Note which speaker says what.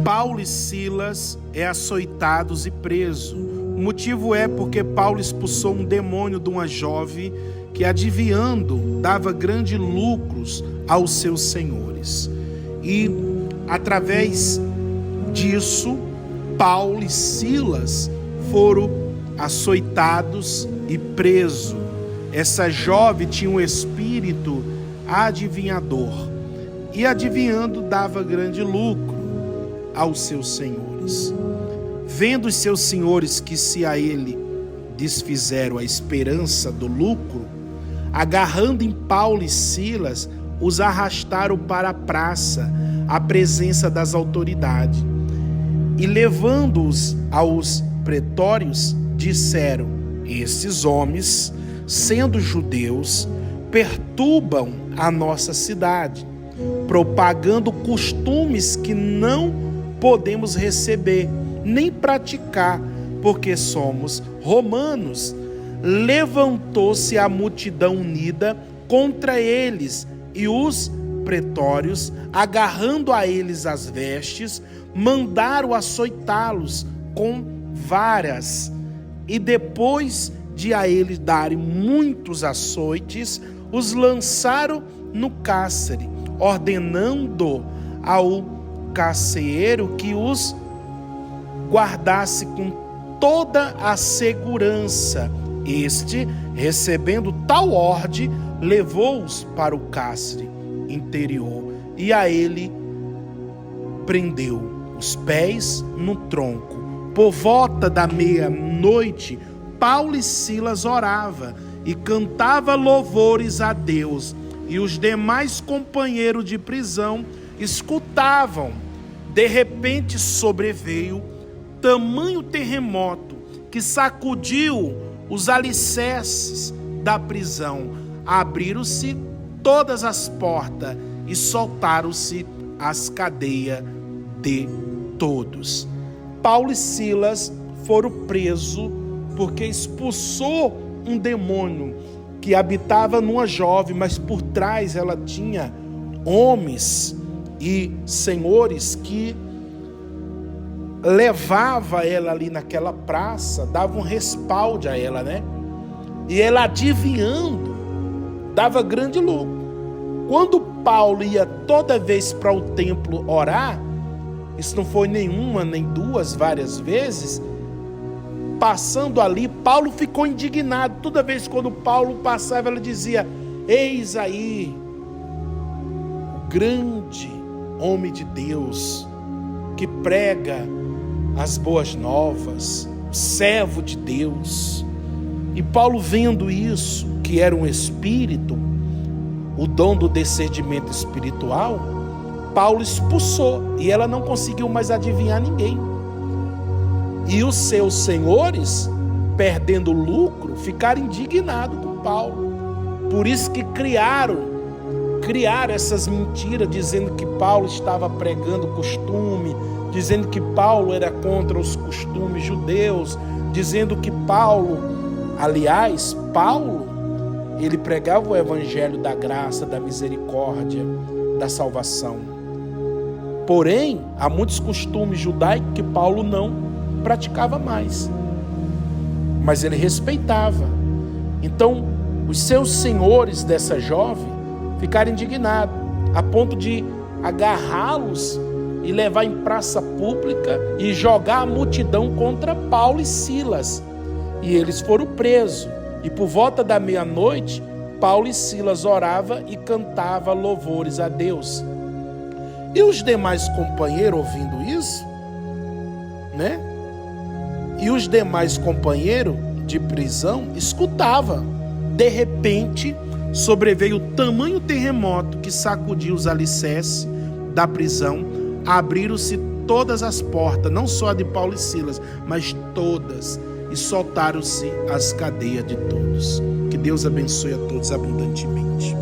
Speaker 1: Paulo e Silas é açoitados e preso. O motivo é porque Paulo expulsou um demônio de uma jovem que, adivinhando, dava grandes lucros aos seus senhores. E, através disso, Paulo e Silas foram açoitados e presos. Essa jovem tinha um espírito adivinhador e, adivinhando, dava grande lucro aos seus senhores. Vendo os seus senhores que se a ele desfizeram a esperança do lucro, agarrando em Paulo e Silas, os arrastaram para a praça, à presença das autoridades. E levando-os aos pretórios, disseram: esses homens, sendo judeus, perturbam a nossa cidade, propagando costumes que não podemos receber, nem praticar, porque somos romanos. Levantou-se a multidão unida contra eles, e os pretórios, agarrando a eles as vestes, mandaram açoitá-los com varas, e depois de a eles darem muitos açoites, os lançaram no cárcere, ordenando ao carcereiro que os guardasse com toda a segurança. Este, recebendo tal ordem, levou-os para o cárcere interior e a ele prendeu os pés no tronco. Por volta da meia-noite, Paulo e Silas orava e cantava louvores a Deus, e os demais companheiros de prisão escutavam. De repente sobreveio tamanho terremoto que sacudiu os alicerces da prisão. Abriram-se todas as portas e soltaram-se as cadeias de todos. Paulo e Silas foram presos porque expulsou um demônio que habitava numa jovem, mas por trás ela tinha homens e senhores que levava ela ali naquela praça, dava um respaldo a ela, né? E ela, adivinhando, dava grande lucro. Quando Paulo ia toda vez para o templo orar, isso não foi nenhuma, nem duas, várias vezes, passando ali, Paulo ficou indignado. Toda vez quando Paulo passava, ela dizia: eis aí o grande homem de Deus que prega as boas novas, o servo de Deus. E Paulo, vendo isso, que era um espírito, o dom do discernimento espiritual, Paulo expulsou, e ela não conseguiu mais adivinhar ninguém. E os seus senhores, perdendo lucro, ficaram indignados com Paulo. Por isso que criaram essas mentiras, dizendo que Paulo estava pregando costume, dizendo que Paulo era contra os costumes judeus, dizendo que Paulo, ele pregava o evangelho da graça, da misericórdia, da salvação. Porém, há muitos costumes judaicos que Paulo não praticava mais, mas ele respeitava. Então, os seus senhores dessa jovem ficaram indignados, a ponto de agarrá-los e levar em praça pública e jogar a multidão contra Paulo e Silas. E eles foram presos. E por volta da meia-noite, Paulo e Silas oravam e cantavam louvores a Deus. E os demais companheiros, ouvindo isso, né? E os demais companheiros de prisão escutavam. De repente, sobreveio tamanho terremoto que sacudiu os alicerces da prisão. Abriram-se todas as portas, não só a de Paulo e Silas, mas todas, e soltaram-se as cadeias de todos. Que Deus abençoe a todos abundantemente.